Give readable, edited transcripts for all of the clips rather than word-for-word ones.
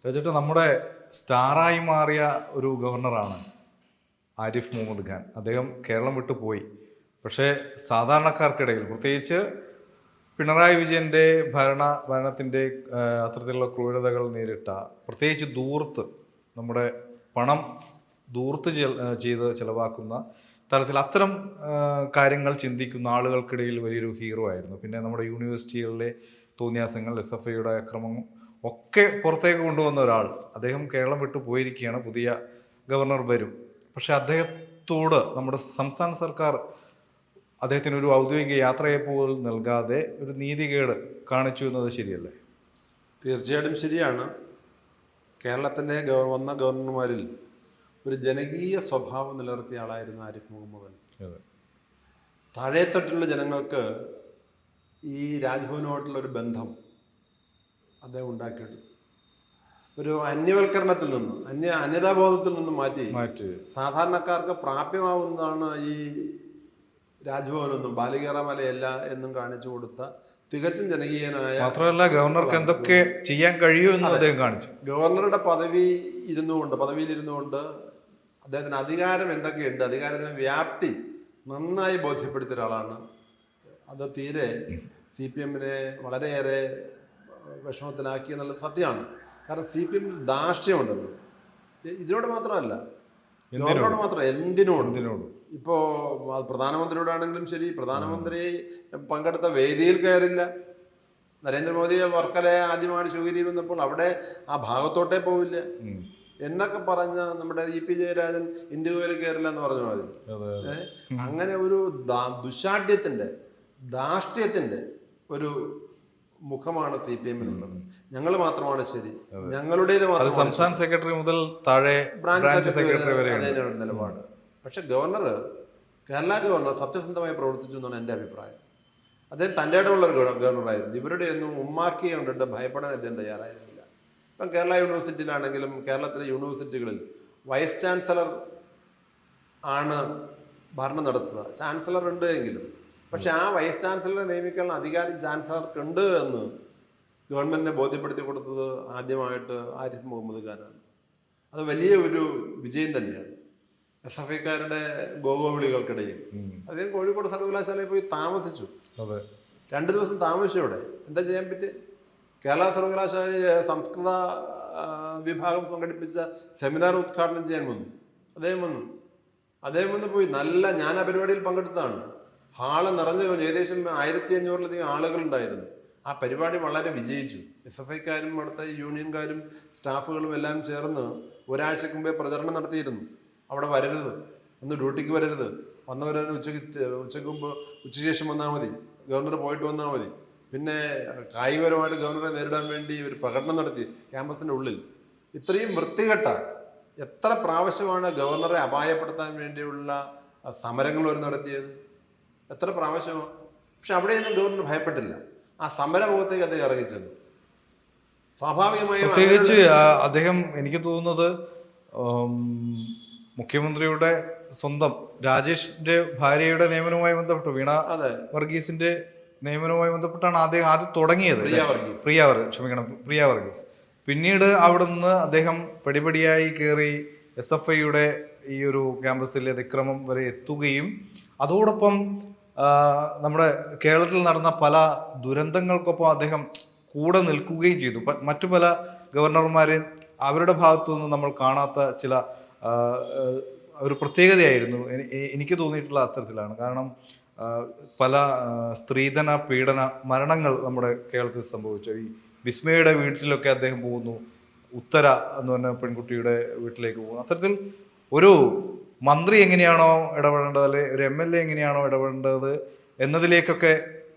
രജട്ട്, നമ്മുടെ സ്റ്റാറായി മാറിയ ഒരു ഗവർണറാണ് ആരിഫ് മുഹമ്മദ് ഖാൻ. അദ്ദേഹം കേരളം വിട്ടു പോയി. പക്ഷേ സാധാരണക്കാർക്കിടയിൽ, പ്രത്യേകിച്ച് പിണറായി വിജയന്റെ ഭരണത്തിന്റെ അത്തരത്തിലുള്ള ക്രൂരതകൾ നേരിട്ട, പ്രത്യേകിച്ച് ദൂർത്ത്, നമ്മുടെ പണം ദൂർത്ത് ചെയ്ത് ചെലവാക്കുന്ന തരത്തിൽ അത്തരം കാര്യങ്ങൾ ചിന്തിക്കുന്ന ആളുകൾക്കിടയിൽ വലിയൊരു ഹീറോ ആയിരുന്നു. പിന്നെ നമ്മുടെ യൂണിവേഴ്സിറ്റികളിലെ തോന്നിയാസങ്ങൾ, SFIയുടെ അക്രമം ഒക്കെ പുറത്തേക്ക് കൊണ്ടുവന്ന ഒരാൾ. അദ്ദേഹം കേരളം വിട്ടു പോയിരിക്കുകയാണ്. പുതിയ ഗവർണർ വരും. പക്ഷെ അദ്ദേഹത്തോട് നമ്മുടെ സംസ്ഥാന സർക്കാർ അദ്ദേഹത്തിന് ഒരു ഔദ്യോഗിക യാത്രയെ പോലും നൽകാതെ ഒരു നീതികേട് കാണിച്ചു എന്നത് ശരിയല്ലേ? തീർച്ചയായിട്ടും ശരിയാണ്. കേരളത്തിൻ്റെ വന്ന ഗവർണർമാരിൽ ഒരു ജനകീയ സ്വഭാവം നിലനിർത്തിയ ആളായിരുന്നു ആരിഫ് മുഹമ്മദ് ഖാൻ. താഴെത്തട്ടിലുള്ള ജനങ്ങൾക്ക് ഈ രാജ്ഭവനുമായിട്ടുള്ള ഒരു ബന്ധം അദ്ദേഹം ഉണ്ടാക്കിയെടുത്തു. ഒരു അന്യവൽക്കരണത്തിൽ നിന്ന്, അന്യതാബോധത്തിൽ നിന്ന് മാറ്റി സാധാരണക്കാർക്ക് പ്രാപ്യമാവുന്നതാണ് ഈ രാജ്ഭവനൊന്നും ബാലികേറാമലയല്ല എന്നും കാണിച്ചു കൊടുത്ത തികച്ചും ജനകീയനായ, മാത്രമല്ല ഗവർണർക്ക് എന്തൊക്കെ ചെയ്യാൻ കഴിയുമെന്ന് അദ്ദേഹം കാണിച്ചു. ഗവർണറുടെ പദവിയിൽ ഇരുന്നുകൊണ്ട് അദ്ദേഹത്തിന് അധികാരം എന്തൊക്കെയുണ്ട്, അധികാരത്തിന് വ്യാപ്തി നന്നായി ബോധ്യപ്പെടുത്തിയ ഒരാളാണ്. അത് തീരെ CPM-നെ വളരെയേറെ വിഷമത്തിലാക്കി എന്നുള്ളത് സത്യമാണ്. കാരണം CPM ധാർഷ്ട്യമുണ്ടല്ലോ. ഇതിനോട് മാത്രമല്ല, ഗവർണറോട് മാത്രമല്ല, എന്തിനോടും. ഇപ്പോ പ്രധാനമന്ത്രിയോടാണെങ്കിലും ശരി, പ്രധാനമന്ത്രി പങ്കെടുത്ത വേദിയിൽ കയറില്ല. നരേന്ദ്രമോദി വർക്കലെ ആദ്യമായിട്ട് ശിവഗിരിയിൽ വന്നപ്പോൾ അവിടെ ആ ഭാഗത്തോട്ടേ പോവില്ല എന്നൊക്കെ പറഞ്ഞ നമ്മുടെ EP ജയരാജൻ ഇന്ത്യയിൽ കയറില്ല എന്ന് പറഞ്ഞ മതി. അങ്ങനെ ഒരു ദുശാഠ്യത്തിന്റെ, ധാർഷ്ട്യത്തിന്റെ ഒരു മുഖമാണ് CPM-നുള്ളത്. ഞങ്ങൾ മാത്രമാണ് ശരി, ഞങ്ങളുടേത് മാത്രം, സംസ്ഥാന സെക്രട്ടറി മുതൽ താഴെ ബ്രാഞ്ച് സെക്രട്ടറി വരെ നിലപാട്. പക്ഷെ കേരള ഗവർണർ സത്യസന്ധമായി പ്രവർത്തിച്ചു എന്നാണ് എൻ്റെ അഭിപ്രായം. അദ്ദേഹം തൻ്റെ ഇടമുള്ള ഒരു ഗവർണറായിരുന്നു. ഇവരുടെ ഒന്നും ഉമ്മാക്കി കണ്ടിട്ട് ഭയപ്പെടാൻ അദ്ദേഹം തയ്യാറായിരുന്നില്ല. ഇപ്പം കേരള യൂണിവേഴ്സിറ്റിയിലാണെങ്കിലും കേരളത്തിലെ യൂണിവേഴ്സിറ്റികളിൽ വൈസ് ചാൻസലർ ആണ് ഭരണം നടത്തുക. ചാൻസലർ ഉണ്ട് എങ്കിലും, പക്ഷെ ആ വൈസ് ചാൻസലറെ നിയമിക്കാനുള്ള അധികാരം ചാൻസലർക്കുണ്ട് എന്ന് ഗവൺമെന്റിനെ ബോധ്യപ്പെടുത്തി കൊടുത്തത് ആദ്യമായിട്ട് ആരിഫ് മുഹമ്മദ് ഖാനാണ്. അത് വലിയ ഒരു വിജയം തന്നെയാണ്. SFIക്കാരുടെ ഗോഗോവിളികൾക്കിടയിൽ അദ്ദേഹം കോഴിക്കോട് സർവകലാശാലയിൽ പോയി താമസിച്ചു. 2 ദിവസം താമസിച്ചു. അവിടെ എന്താ ചെയ്യാൻ പറ്റുക? കേരള സർവകലാശാലയിലെ സംസ്കൃത വിഭാഗം സംഘടിപ്പിച്ച സെമിനാർ ഉദ്ഘാടനം ചെയ്യാൻ വന്നു. അദ്ദേഹം വന്ന് പോയി. ഞാൻ ആ പരിപാടിയിൽ പങ്കെടുത്തതാണ്. ഹാള് നിറഞ്ഞു, ഏകദേശം 1500-ലധികം ആളുകൾ ഉണ്ടായിരുന്നു. ആ പരിപാടി വളരെ വിജയിച്ചു. SFIക്കാരും അവിടുത്തെ യൂണിയൻകാരും സ്റ്റാഫുകളും എല്ലാം ചേർന്ന് ഒരാഴ്ചക്ക് മുമ്പേ പ്രചരണം നടത്തിയിരുന്നു. അവിടെ വരരുത്, ഒന്ന് ഡ്യൂട്ടിക്ക് വരരുത്, വന്നവരെ ഉച്ചയ്ക്ക് മുമ്പ് ഉച്ചശേഷം വന്നാൽ മതി, ഗവർണർ പോയിട്ട് വന്നാൽ മതി. പിന്നെ കായികപരമായിട്ട് ഗവർണറെ നേരിടാൻ വേണ്ടി ഒരു പ്രകടനം നടത്തി ക്യാമ്പസിന്റെ ഉള്ളിൽ. ഇത്രയും വൃത്തികെട്ട, എത്ര പ്രാവശ്യമാണ് ഗവർണറെ അപായപ്പെടുത്താൻ വേണ്ടിയുള്ള സമരങ്ങൾ അവർ നടത്തിയത്? എത്ര പ്രാവശ്യമാണ്? പക്ഷെ അവിടെയൊന്നും ഗവർണർ ഭയപ്പെട്ടില്ല. ആ സമരമുഖത്തേക്ക് അദ്ദേഹം ഇറങ്ങിച്ചെന്നു. സ്വാഭാവികമായും പ്രത്യേകിച്ച് അദ്ദേഹം, എനിക്ക് തോന്നുന്നത് മുഖ്യമന്ത്രിയുടെ സ്വന്തം രാജേഷിന്റെ ഭാര്യയുടെ നിയമനവുമായി ബന്ധപ്പെട്ട്, വീണ വർഗീസിന്റെ നിയമനവുമായി ബന്ധപ്പെട്ടാണ് ആദ്യം തുടങ്ങിയത്. പ്രിയ വർഗീസ്. പിന്നീട് അവിടുന്ന് അദ്ദേഹം പടിപടിയായി കയറി SFIയുടെ ഈ ഒരു ക്യാമ്പസിലെ അതിക്രമം വരെ എത്തുകയും അതോടൊപ്പം നമ്മുടെ കേരളത്തിൽ നടന്ന പല ദുരന്തങ്ങൾക്കൊപ്പം അദ്ദേഹം കൂടെ നിൽക്കുകയും ചെയ്തു. മറ്റു പല ഗവർണർമാരെ അവരുടെ ഭാഗത്തു നിന്ന് നമ്മൾ കാണാത്ത ചില ഒരു പ്രത്യേകതയായിരുന്നു എനിക്ക് തോന്നിയിട്ടുള്ള അത്തരത്തിലാണ്. കാരണം പല സ്ത്രീധന പീഡന മരണങ്ങൾ നമ്മുടെ കേരളത്തിൽ സംഭവിച്ചു. ഈ വിസ്മയുടെ വീട്ടിലൊക്കെ അദ്ദേഹം പോകുന്നു, ഉത്തര എന്ന് പറഞ്ഞ പെൺകുട്ടിയുടെ വീട്ടിലേക്ക് പോകുന്നു. അത്തരത്തിൽ ഒരു മന്ത്രി എങ്ങനെയാണോ ഇടപെടേണ്ടത്, അല്ലെ ഒരു MLA എങ്ങനെയാണോ ഇടപെടേണ്ടത് എന്നതിലേക്കൊക്കെ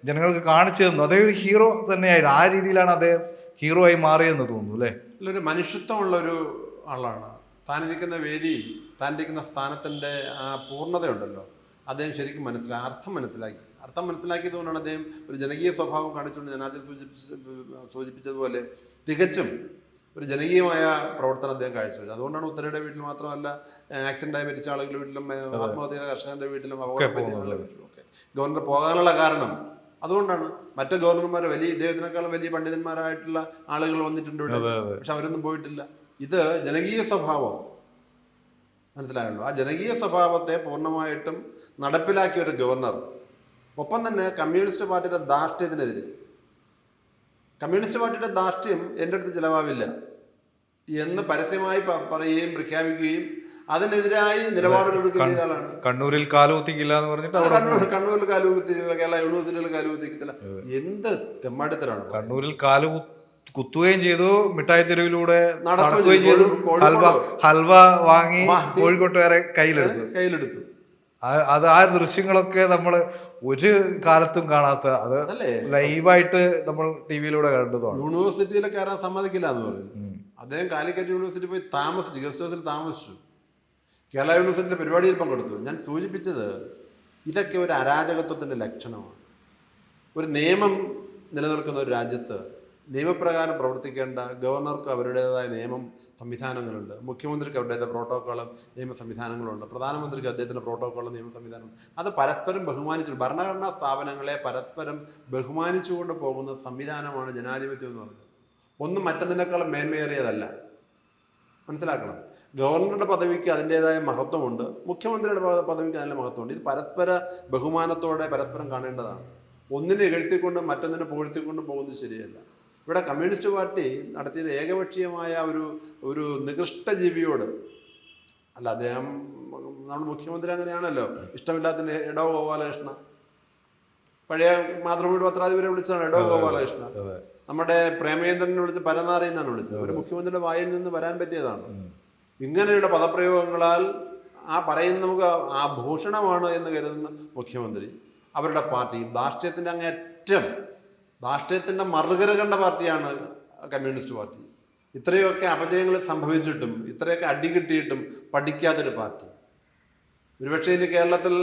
ജനങ്ങൾക്ക് കാണിച്ചു തന്നു. അദ്ദേഹം ഒരു ഹീറോ തന്നെയായിരുന്നു. ആ രീതിയിലാണ് അദ്ദേഹം ഹീറോ ആയി മാറിയെന്ന് തോന്നുന്നു, അല്ലേ? ഒരു മനുഷ്യത്വമുള്ള ഒരു ആളാണ്. താനിരിക്കുന്ന വേദി, താനിരിക്കുന്ന സ്ഥാനത്തിൻ്റെ ആ പൂർണ്ണതയുണ്ടല്ലോ, അദ്ദേഹം ശരിക്കും അർത്ഥം മനസ്സിലാക്കിയതുകൊണ്ടാണ് അദ്ദേഹം ഒരു ജനകീയ സ്വഭാവം കാണിച്ചുകൊണ്ട് ഞാൻ ആദ്യം സൂചിപ്പിച്ചതുപോലെ തികച്ചും ഒരു ജനകീയമായ പ്രവർത്തനം അദ്ദേഹം കാഴ്ചവെച്ചത്. അതുകൊണ്ടാണ് ഉത്തരയുടെ വീട്ടിൽ മാത്രമല്ല, ആക്സിഡന്റായി മരിച്ച ആളുകളുടെ വീട്ടിലും, ആത്മഹത്യ കർഷകന്റെ വീട്ടിലും, അപകടം പറ്റിയ ആളുകളുടെ വീട്ടിലും ഒക്കെ ഗവർണർ പോകാനുള്ള കാരണം അതുകൊണ്ടാണ് മറ്റു ഗവർണർമാർ വലിയ ഇദ്ദേഹത്തിനേക്കാളും വലിയ പണ്ഡിതന്മാരായിട്ടുള്ള ആളുകൾ വന്നിട്ടുണ്ട് ഇവിടെ, പക്ഷെ അവരൊന്നും പോയിട്ടില്ല. ഇത് ജനകീയ സ്വഭാവം, മനസ്സിലായല്ലോ. ആ ജനകീയ സ്വഭാവത്തെ പൂർണ്ണമായിട്ടും നടപ്പിലാക്കിയ ഒരു ഗവർണർ, ഒപ്പം തന്നെ കമ്മ്യൂണിസ്റ്റ് പാർട്ടിയുടെ ധാർഷ്ട്യത്തിനെതിരെ, കമ്മ്യൂണിസ്റ്റ് പാർട്ടിയുടെ ധാർഷ്ട്യം എൻ്റെ അടുത്ത് ചിലവാവില്ല എന്ന് പരസ്യമായി പറയുകയും പ്രഖ്യാപിക്കുകയും അതിനെതിരായി നിലപാടെടുക്കുന്ന ആളാണ്. കണ്ണൂരിൽ കാലുകുത്തിക്കില്ല എന്ന് പറഞ്ഞിട്ട് കണ്ണൂരിൽ കാലുകുത്തിക്കില്ല, കേരള യൂണിവേഴ്സിറ്റിയിൽ കാലുകുത്തിക്കില്ല. എന്ത് തെമ്മാടിത്തരാണ്! കണ്ണൂരിൽ കുത്തുകയും ചെയ്തു, മിഠായി തെരുവിലൂടെ നടക്കുകയും ചെയ്തു, ഹൽവ വാങ്ങി കോഴിക്കോട്ടുകാരെ കയ്യിലെടുത്തു. അത് ആ ദൃശ്യങ്ങളൊക്കെ നമ്മൾ ഒരു കാലത്തും കാണാത്ത, അത് ലൈവായിട്ട് നമ്മൾ ടിവിയിലൂടെ കണ്ടതാണ്. യൂണിവേഴ്സിറ്റിയിൽ കയറാൻ സമ്മതിക്കില്ല എന്ന് പറയുന്നു. അദ്ദേഹം കാലിക്കറ്റ് യൂണിവേഴ്സിറ്റി പോയി താമസിച്ചു, ഗസ്റ്റ് ഹൗസിൽ താമസിച്ചു, കേരള യൂണിവേഴ്സിറ്റിയിലെ പരിപാടിയിൽ പങ്കെടുത്തു. ഞാൻ സൂചിപ്പിച്ചത് ഇതൊക്കെ ഒരു അരാജകത്വത്തിന്റെ ലക്ഷണമാണ്. ഒരു നിയമം നിലനിൽക്കുന്ന ഒരു രാജ്യത്ത് നിയമപ്രകാരം പ്രവർത്തിക്കേണ്ട ഗവർണർക്ക് അവരുടേതായ നിയമം സംവിധാനങ്ങളുണ്ട്, മുഖ്യമന്ത്രിക്ക് അവരുടേതായ പ്രോട്ടോക്കോളും നിയമ സംവിധാനങ്ങളുണ്ട്, പ്രധാനമന്ത്രിക്ക് അദ്ദേഹത്തിൻ്റെ പ്രോട്ടോക്കോളും നിയമ സംവിധാനം. അത് പരസ്പരം ബഹുമാനിച്ചു, ഭരണഘടനാ സ്ഥാപനങ്ങളെ പരസ്പരം ബഹുമാനിച്ചുകൊണ്ട് പോകുന്ന സംവിധാനമാണ് ജനാധിപത്യം എന്ന് പറയുന്നത്. ഒന്നും മറ്റൊന്നിനേക്കാളും മേന്മയേറിയതല്ല, മനസ്സിലാക്കണം. ഗവർണറുടെ പദവിക്ക് അതിൻ്റെതായ മഹത്വമുണ്ട്, മുഖ്യമന്ത്രിയുടെ പദവിക്ക് അതിൻ്റെ മഹത്വമുണ്ട്. ഇത് പരസ്പര ബഹുമാനത്തോടെ പരസ്പരം കാണേണ്ടതാണ്. ഒന്നിനെ ഇകഴ്ത്തിക്കൊണ്ടും മറ്റൊന്നിനെ പുകഴ്ത്തിക്കൊണ്ടും പോകുന്നത് ശരിയല്ല. ഇവിടെ കമ്മ്യൂണിസ്റ്റ് പാർട്ടി നടത്തിയ ഏകപക്ഷീയമായ ഒരു നികൃഷ്ട ജീവിയോട്, അല്ല, അദ്ദേഹം നമ്മുടെ മുഖ്യമന്ത്രി അങ്ങനെയാണല്ലോ, ഇഷ്ടമില്ലാത്ത എടോ ഗോപാലകൃഷ്ണ, പഴയ മാതൃഭൂമിയുടെ പത്രാധിപരെ വിളിച്ചതാണ് എടോ ഗോപാലകൃഷ്ണ. നമ്മുടെ പ്രേമേന്ദ്രനെ വിളിച്ച് പരനാറി എന്നാണ് വിളിച്ചത്. ഒരു മുഖ്യമന്ത്രിയുടെ വായിൽ നിന്ന് വരാൻ പറ്റിയതാണ്. ഇങ്ങനെയുള്ള പദപ്രയോഗങ്ങളാൽ ആ പറയുന്ന നമുക്ക് ആ ഭൂഷണമാണ് എന്ന് കരുതുന്ന മുഖ്യമന്ത്രി, അവരുടെ പാർട്ടി ധാർഷ്ട്യത്തിന്റെ അങ്ങേറ്റം, ധാർഷ്ട്യത്തിന്റെ മറുകര കണ്ട പാർട്ടിയാണ് കമ്മ്യൂണിസ്റ്റ് പാർട്ടി. ഇത്രയൊക്കെ അപജയങ്ങൾ സംഭവിച്ചിട്ടും ഇത്രയൊക്കെ അടി കിട്ടിയിട്ടും പഠിക്കാത്തൊരു പാർട്ടി. ഒരുപക്ഷെ ഇനി കേരളത്തിൽ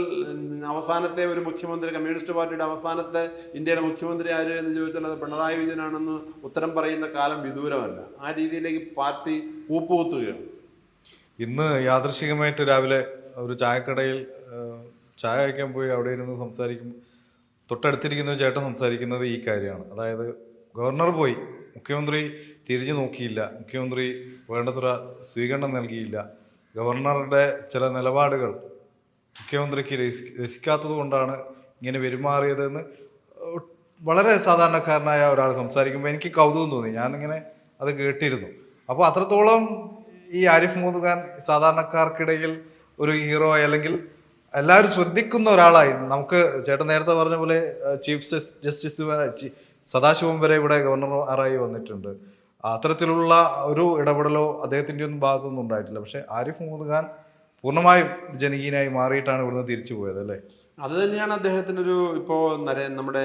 അവസാനത്തെ ഒരു മുഖ്യമന്ത്രി, കമ്മ്യൂണിസ്റ്റ് പാർട്ടിയുടെ അവസാനത്തെ ഇന്ത്യയിലെ മുഖ്യമന്ത്രി ആര് എന്ന് ചോദിച്ചാൽ അത് പിണറായി വിജയനാണെന്ന് ഉത്തരം പറയുന്ന കാലം വിദൂരമല്ല. ആ രീതിയിലേക്ക് പാർട്ടി കൂപ്പുകുത്തുകയാണ്. ഇന്ന് യാദൃശികമായിട്ട് രാവിലെ ഒരു ചായക്കടയിൽ ചായ കഴിക്കാൻ പോയി അവിടെ ഇരുന്ന് സംസാരിക്കുമ്പോൾ തൊട്ടടുത്തിരിക്കുന്ന ഒരു ചേട്ടൻ സംസാരിക്കുന്നത് ഈ കാര്യമാണ്. അതായത് ഗവർണർ പോയി, മുഖ്യമന്ത്രി തിരിഞ്ഞു നോക്കിയില്ല, മുഖ്യമന്ത്രി വേണ്ടത്ര സ്വീകരണം നൽകിയില്ല, ഗവർണറുടെ ചില നിലപാടുകൾ മുഖ്യമന്ത്രിക്ക് രസിക്കാത്തത് കൊണ്ടാണ് ഇങ്ങനെ പെരുമാറിയതെന്ന് വളരെ സാധാരണക്കാരനായ ഒരാൾ സംസാരിക്കുമ്പോൾ എനിക്ക് കൗതുകം തോന്നി. ഞാനിങ്ങനെ അത് കേട്ടിരുന്നു. അപ്പോൾ അത്രത്തോളം ഈ ആരിഫ് മുഹമ്മദ് ഖാൻ സാധാരണക്കാർക്കിടയിൽ ഒരു ഹീറോ, അല്ലെങ്കിൽ എല്ലാവരും ശ്രദ്ധിക്കുന്ന ഒരാളായി. നമുക്ക് ചേട്ടൻ നേരത്തെ പറഞ്ഞ പോലെ ചീഫ് ജസ്റ്റിസ് വരെ, സദാശിവം വരെ ഇവിടെ ഗവർണറായി വന്നിട്ടുണ്ട്. അത്തരത്തിലുള്ള ഒരു ഇടപെടലോ അദ്ദേഹത്തിൻ്റെ ഒന്നും ഭാഗത്തൊന്നും ഉണ്ടായിട്ടില്ല. പക്ഷെ ആരിഫ് മുഹമ്മദ് ഖാൻ പൂർണ്ണമായും ജനകീയനായി മാറിയിട്ടാണ് ഇവിടുന്ന് തിരിച്ചു പോയത്, അല്ലേ? അത് തന്നെയാണ് അദ്ദേഹത്തിനൊരു, ഇപ്പോൾ നമ്മുടെ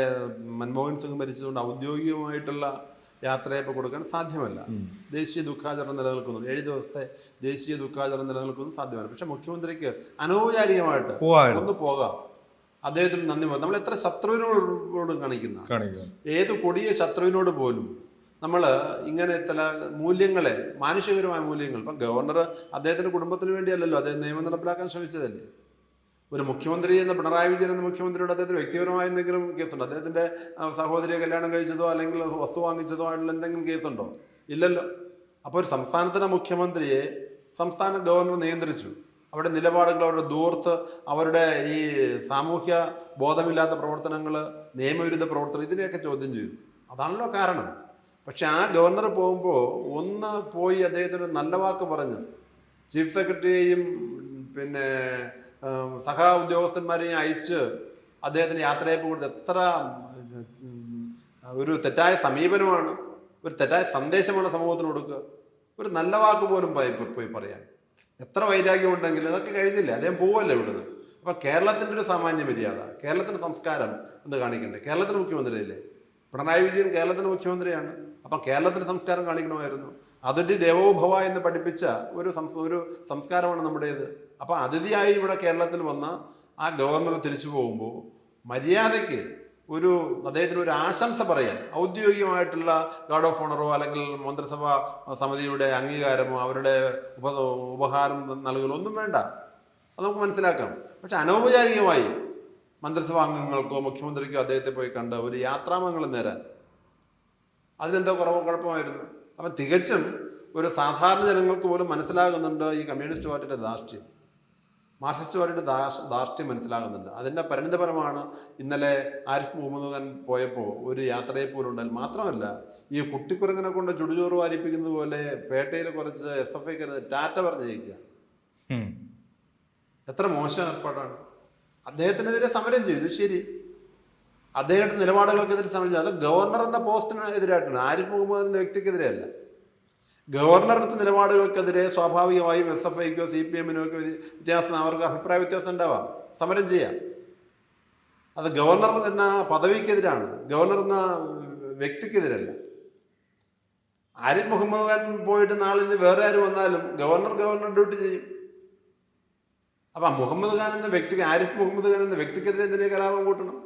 മൻമോഹൻ സിംഗ് മരിച്ചതുകൊണ്ട് ഔദ്യോഗികമായിട്ടുള്ള യാത്രയപ്പോൾ കൊടുക്കാൻ സാധ്യമല്ല. ദേശീയ ദുഃഖാചരണം നിലനിൽക്കുന്നു, 7 ദിവസത്തെ ദേശീയ ദുഃഖാചരണം നിലനിൽക്കുന്നു, സാധ്യമല്ല. പക്ഷെ മുഖ്യമന്ത്രിക്ക് അനൗപചാരികമായിട്ട് ഒന്ന് പോകാം, അദ്ദേഹത്തിന് നന്ദി പറയാം. നമ്മൾ എത്ര ശത്രുവിനോട് കാണിക്കുന്ന, ഏത് കൊടിയ ശത്രുവിനോട് പോലും നമ്മൾ ഇങ്ങനെ ചില മൂല്യങ്ങളെ, മാനുഷികപരമായ മൂല്യങ്ങൾ, ഇപ്പം ഗവർണർ അദ്ദേഹത്തിന്റെ കുടുംബത്തിന് വേണ്ടിയല്ലല്ലോ, അദ്ദേഹം നിയമം നടപ്പിലാക്കാൻ ശ്രമിച്ചതല്ലേ. ഒരു മുഖ്യമന്ത്രി എന്ന പിണറായി വിജയൻ എന്ന മുഖ്യമന്ത്രിയോട് അദ്ദേഹത്തിന് വ്യക്തിപരമായ എന്തെങ്കിലും കേസുണ്ടോ? അദ്ദേഹത്തിന്റെ സഹോദരിയെ കല്യാണം കഴിച്ചതോ അല്ലെങ്കിൽ വസ്തു വാങ്ങിച്ചതോ ആയിട്ടുള്ള എന്തെങ്കിലും കേസുണ്ടോ? ഇല്ലല്ലോ. അപ്പോൾ ഒരു സംസ്ഥാനത്തിന്റെ മുഖ്യമന്ത്രിയെ സംസ്ഥാന ഗവർണർ നിയന്ത്രിച്ചു. അവരുടെ നിലപാടുകൾ, അവരുടെ ദൂർത്ത്, അവരുടെ ഈ സാമൂഹ്യ ബോധമില്ലാത്ത പ്രവർത്തനങ്ങൾ, നിയമവിരുദ്ധ പ്രവർത്തനം, ഇതിനെയൊക്കെ ചോദ്യം ചെയ്തു. അതാണല്ലോ കാരണം. പക്ഷെ ആ ഗവർണർ പോകുമ്പോൾ ഒന്ന് പോയി അദ്ദേഹത്തിന് നല്ല വാക്ക് പറഞ്ഞു, ചീഫ് സെക്രട്ടറിയെയും പിന്നെ സഹ ഉദ്യോഗസ്ഥന്മാരെയും അയച്ച് അദ്ദേഹത്തിന് യാത്രയപ്പ് കൊടുത്ത് എത്ര ഒരു തെറ്റായ സമീപനമാണ്, ഒരു തെറ്റായ സന്ദേശമാണ് സമൂഹത്തിന് കൊടുക്കുക. ഒരു നല്ല വാക്ക് പോലും പോയി പറയാൻ എത്ര വൈരാഗ്യം ഉണ്ടെങ്കിലും അതൊക്കെ കഴിഞ്ഞില്ല, അദ്ദേഹം പോവല്ലേ ഇവിടുന്ന്. അപ്പൊ കേരളത്തിന്റെ ഒരു സാമാന്യ മര്യാദ, കേരളത്തിന്റെ സംസ്കാരം എന്ത് കാണിക്കണ്ടേ? കേരളത്തിന്റെ മുഖ്യമന്ത്രിയല്ലേ പിണറായി വിജയൻ, കേരളത്തിന്റെ മുഖ്യമന്ത്രിയാണ്. അപ്പൊ കേരളത്തിന്റെ സംസ്കാരം കാണിക്കണമായിരുന്നു. അതിഥി ദേവോഭവ എന്ന് പഠിപ്പിച്ച ഒരു സംസ്കാരമാണ് നമ്മുടേത്. അപ്പൊ അതിഥിയായി ഇവിടെ കേരളത്തിൽ വന്ന ആ ഗവർണർ തിരിച്ചു പോകുമ്പോൾ മര്യാദയ്ക്ക് അദ്ദേഹത്തിന് ഒരു ആശംസ പറയാൻ, ഔദ്യോഗികമായിട്ടുള്ള ഗാർഡ് ഓഫ് ഓണറോ അല്ലെങ്കിൽ മന്ത്രിസഭാ സമിതിയുടെ അംഗീകാരമോ അവരുടെ ഉപഹാരം നൽകലോ ഒന്നും വേണ്ട, അത് നമുക്ക് മനസ്സിലാക്കാം. പക്ഷെ അനൗപചാരികമായി മന്ത്രിസഭാ അംഗങ്ങൾക്കോ മുഖ്യമന്ത്രിക്കോ അദ്ദേഹത്തെ പോയി കണ്ട് ഒരു യാത്രാമംഗളം നേരാൻ അതിനെന്തോ കുഴപ്പമായിരുന്നു. അപ്പം തികച്ചും ഒരു സാധാരണ ജനങ്ങൾക്ക് പോലും മനസ്സിലാകുന്നുണ്ട് ഈ കമ്മ്യൂണിസ്റ്റ് പാർട്ടിയുടെ ധാർഷ്ട്യം, മാർക്സിസ്റ്റ് പാർട്ടിയുടെ ധാർഷ്ട്യം മനസ്സിലാകുന്നുണ്ട്. അതിൻ്റെ പരിണിതഫലമാണ് ഇന്നലെ ആരിഫ് മുഹമ്മദ് ഖാൻ പോയപ്പോൾ ഒരു യാത്രയെ പോലും ഉണ്ടായി. മാത്രമല്ല, ഈ കുട്ടിക്കുരങ്ങനെ കൊണ്ട് ചുടുചോറ് വാരിപ്പിക്കുന്നത് പോലെ പേട്ടയിൽ കുറച്ച് SFIക്ക് ടാറ്റ പറഞ്ഞിരിക്കുക. എത്ര മോശം ഏർപ്പാടാണ്. അദ്ദേഹത്തിനെതിരെ സമരം ചെയ്തു, ശരി, അദ്ദേഹത്തിന്റെ നിലപാടുകൾക്കെതിരെ സമരം ചെയ്തു. അത് ഗവർണർ എന്ന പോസ്റ്റിന് എതിരായിട്ടാണ്, ആരിഫ് മുഹമ്മദ് എന്ന വ്യക്തിക്കെതിരെയല്ല. ഗവർണറുടെ നിലപാടുകൾക്കെതിരെ സ്വാഭാവികമായും SFIക്കോ CPM-നോ ഒക്കെ വ്യത്യാസം, അവർക്ക് അഭിപ്രായ വ്യത്യാസം ഉണ്ടാവാം, സമരം ചെയ്യാം. അത് ഗവർണർ എന്ന പദവിക്കെതിരാണ്, ഗവർണർ എന്ന വ്യക്തിക്കെതിരല്ല. ആരിഫ് മുഹമ്മദ് ഖാൻ പോയിട്ട് നാളിന് വേറെ ആര് വന്നാലും ഗവർണർ ഡ്യൂട്ടി ചെയ്യും. അപ്പം മുഹമ്മദ് ഖാൻ എന്ന വ്യക്തിക്ക്, ആരിഫ് മുഹമ്മദ് ഖാൻ എന്ന വ്യക്തിക്കെതിരെ എന്തിനേ കലാപം കൂട്ടണം?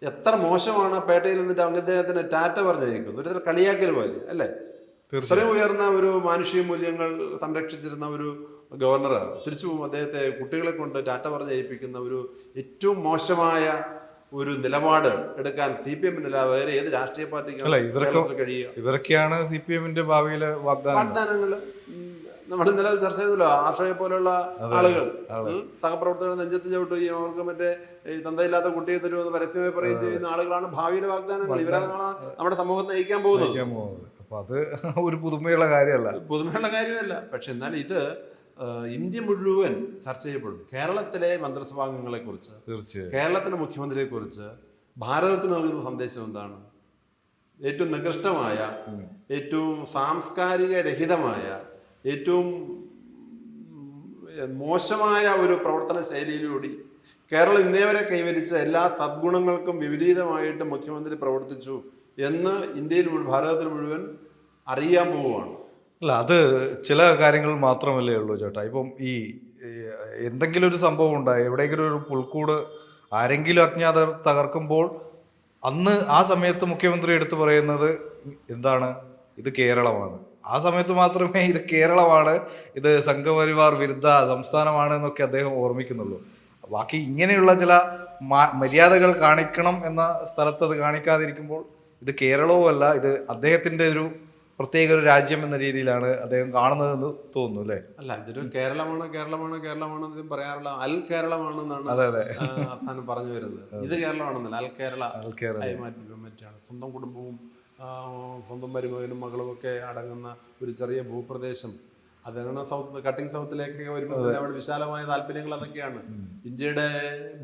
എത്ര മോശമാണ് പേട്ടയിൽ നിന്നിട്ട് അദ്ദേഹത്തിന് ടാറ്റ പറഞ്ഞിരിക്കുന്നത്, ഒരു കളിയാക്കൽ പോലെ അല്ലേ? ഇത്രയും ഉയർന്ന ഒരു മാനുഷിക മൂല്യങ്ങൾ സംരക്ഷിച്ചിരുന്ന ഒരു ഗവർണർ തിരിച്ചു അദ്ദേഹത്തെ കുട്ടികളെ കൊണ്ട് ടാറ്റ പറഞ്ഞ് ജയിപ്പിക്കുന്ന ഒരു ഏറ്റവും മോശമായ ഒരു നിലപാട് എടുക്കാൻ CPM-ല്ല, വേറെ ഏത് രാഷ്ട്രീയ പാർട്ടിക്കാണ് കഴിയുക? ഇവരൊക്കെയാണ് CPM-ന്റെ ഭാവിയിലെ വാഗ്ദാനങ്ങൾ. നമ്മൾ ഇന്നലെ ചർച്ച ചെയ്തല്ലോ, ആഷയെ പോലുള്ള ആളുകൾ സഹപ്രവർത്തകർ നെഞ്ചത്ത് ചവിട്ടുകയും അവർക്ക് മറ്റേ തന്തയില്ലാത്ത കുട്ടിയെ തരുമെന്ന് പരസ്യമായി പറയുകയും ചെയ്യുന്ന ആളുകളാണ് ഭാവിയിലെ വാഗ്ദാനങ്ങൾ. ഇവരാണ് നമ്മുടെ സമൂഹത്തെ നയിക്കാൻ പോകുന്നത്. അപ്പൊ അത് ഒരു പുതുമയുള്ള കാര്യമല്ല. പക്ഷെ എന്നാൽ ഇത് ഇന്ത്യ മുഴുവൻ ചർച്ച ചെയ്യപ്പെടും. കേരളത്തിലെ മന്ത്രിസഭാംഗങ്ങളെ കുറിച്ച്, കേരളത്തിലെ മുഖ്യമന്ത്രിയെ കുറിച്ച് ഭാരതത്തിന് നൽകുന്ന സന്ദേശം എന്താണ്? ഏറ്റവും നികൃഷ്ടമായ, ഏറ്റവും സാംസ്കാരിക രഹിതമായ, ഏറ്റവും മോശമായ ഒരു പ്രവർത്തന ശൈലിയിലൂടെ കേരളം ഇന്നേവരെ കൈവരിച്ച എല്ലാ സദ്ഗുണങ്ങൾക്കും വിപരീതമായിട്ട് മുഖ്യമന്ത്രി പ്രവർത്തിച്ചു എന്ന് ഇന്ത്യയിൽ, ഭാരതത്തിൽ മുഴുവൻ അറിയാൻ പോവുകയാണ്. അല്ല, അത് ചില കാര്യങ്ങൾ മാത്രമല്ലേ ഉള്ളൂ ചേട്ടാ. ഇപ്പം ഈ എന്തെങ്കിലും ഒരു സംഭവം ഉണ്ടായി, എവിടെയെങ്കിലും ഒരു പുൽക്കൂട് ആരെങ്കിലും അജ്ഞാതർ തകർക്കുമ്പോൾ അന്ന് ആ സമയത്ത് മുഖ്യമന്ത്രി എടുത്തു പറയുന്നത് എന്താണ്? ഇത് കേരളമാണ്. ആ സമയത്ത് മാത്രമേ ഇത് കേരളമാണ്, ഇത് സംഘപരിവാർ വിരുദ്ധ സംസ്ഥാനമാണ് എന്നൊക്കെ അദ്ദേഹം ഓർമ്മിക്കുന്നുള്ളൂ. ബാക്കി ഇങ്ങനെയുള്ള ചില മര്യാദകൾ കാണിക്കണം എന്ന സ്ഥലത്ത് അത് കാണിക്കാതിരിക്കുമ്പോൾ ഇത് കേരളവും അല്ല, ഇത് അദ്ദേഹത്തിന്റെ ഒരു പ്രത്യേക ഒരു രാജ്യം എന്ന രീതിയിലാണ് അദ്ദേഹം കാണുന്നതെന്ന് തോന്നുന്നു, അല്ലേ? അല്ല, ഇതൊരു കേരളമാണ് പറയാറുള്ള അൽ കേരളമാണെന്നാണ് അവസാനം പറഞ്ഞു വരുന്നത്. ഇത് കേരളമാണെന്നല്ല, അൽ കേരള മറ്റാണ്. സ്വന്തം കുടുംബവും സ്വന്തം മരുമകനും മകളും ഒക്കെ അടങ്ങുന്ന ഒരു ചെറിയ ഭൂപ്രദേശം, അതാണ് സൗത്ത്, കട്ടിംഗ് സൗത്തിലേക്കൊക്കെ വരുമ്പോൾ അവിടെ വിശാലമായ താല്പര്യങ്ങൾ അതൊക്കെയാണ്. ഇന്ത്യയുടെ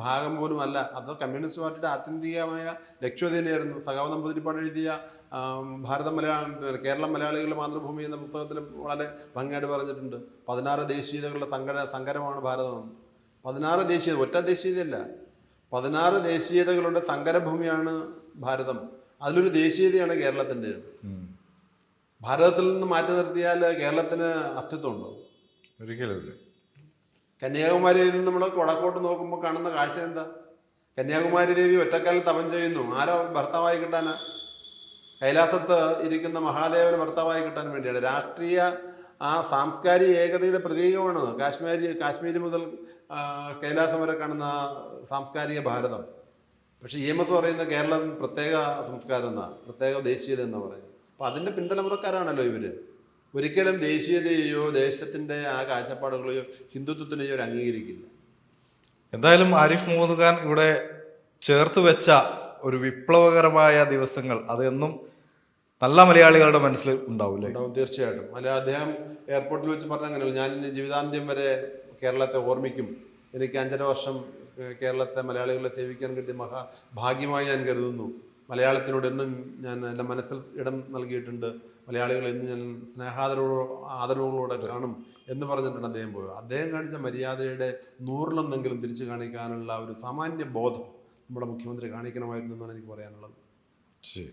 ഭാഗം പോലും അല്ല. അത് കമ്മ്യൂണിസ്റ്റ് പാർട്ടിയുടെ ആത്യന്തികമായ ലക്ഷ്യം തന്നെയായിരുന്നു. സഖാവ് നമ്പൂതിരിപ്പാട് എഴുതിയ കേരളം മലയാളികളുടെ മാതൃഭൂമി എന്ന പുസ്തകത്തിൽ വളരെ ഭംഗിയായിട്ട് പറഞ്ഞിട്ടുണ്ട്. 16 ദേശീയതകളുടെ സങ്കരമാണ് ഭാരതം. 16 ദേശീയത, ഒറ്റ ദേശീയതയല്ല, 16 ദേശീയതകളുടെ സങ്കരഭൂമിയാണ് ഭാരതം. അതിലൊരു ദേശീയതയാണ് കേരളത്തിൻ്റെ. ഭാരതത്തിൽ നിന്ന് മാറ്റി നിർത്തിയാൽ കേരളത്തിന് അസ്തിത്വമുണ്ടോ? ഒരിക്കലും. കന്യാകുമാരിയിൽ നിന്ന് നമ്മൾ വടക്കോട്ട് നോക്കുമ്പോൾ കാണുന്ന കാഴ്ച എന്താ? കന്യാകുമാരി ദേവി ഒറ്റക്കാലിൽ തപം ചെയ്യുന്നു. ആരോ ഭർത്താവായി കിട്ടാനാ? കൈലാസത്ത് ഇരിക്കുന്ന മഹാദേവന് ഭർത്താവായി കിട്ടാൻ വേണ്ടിയാണ്. രാഷ്ട്രീയ സാംസ്കാരിക ഏകതയുടെ പ്രതീകമാണ് കാശ്മീർ മുതൽ കൈലാസം വരെ കാണുന്ന സാംസ്കാരിക ഭാരതം. പക്ഷെ EMS പറയുന്ന കേരളം പ്രത്യേക സംസ്കാരം എന്നാ, പ്രത്യേക ദേശീയത എന്ന് പറയുന്നത്. അപ്പൊ അതിന്റെ പിന്തലമുറക്കാരാണല്ലോ ഇവര്. ഒരിക്കലും ദേശീയതയെയോ ദേശത്തിന്റെ ആ കാഴ്ചപ്പാടുകളെയോ ഹിന്ദുത്വത്തിനെയോ അംഗീകരിക്കില്ല. എന്തായാലും ആരിഫ് മുഹമ്മദ് ഖാൻ ഇവിടെ ചേർത്ത് വെച്ച ഒരു വിപ്ലവകരമായ ദിവസങ്ങൾ അതെന്നും നല്ല മലയാളികളുടെ മനസ്സിൽ ഉണ്ടാവില്ലേ? ഉണ്ടാവും, തീർച്ചയായിട്ടും. അദ്ദേഹം എയർപോർട്ടിൽ വെച്ച് പറഞ്ഞ അങ്ങനെയല്ല, ഞാൻ ഇനി ജീവിതാന്ത്യം വരെ കേരളത്തെ ഓർമ്മിക്കും, എനിക്ക് 5.5 വർഷം കേരളത്തെ മലയാളികളെ സേവിക്കാൻ കിട്ടിയ മഹാഭാഗ്യമായി ഞാൻ കരുതുന്നു. മലയാളത്തിനോട് എന്നും ഞാൻ എൻ്റെ മനസ്സിൽ ഇടം നൽകിയിട്ടുണ്ട്. മലയാളികൾ എന്ന് ഞാൻ ആദരവോടെ കാണും എന്ന് പറഞ്ഞിട്ടുണ്ട് അദ്ദേഹം പോയി. അദ്ദേഹം കാണിച്ച മര്യാദയുടെ 100-ലൊന്നെങ്കിലും തിരിച്ചു കാണിക്കാനുള്ള ഒരു സാമാന്യ ബോധം നമ്മുടെ മുഖ്യമന്ത്രി കാണിക്കണമായിരുന്നു എന്നാണ് എനിക്ക് പറയാനുള്ളത്. ശരി.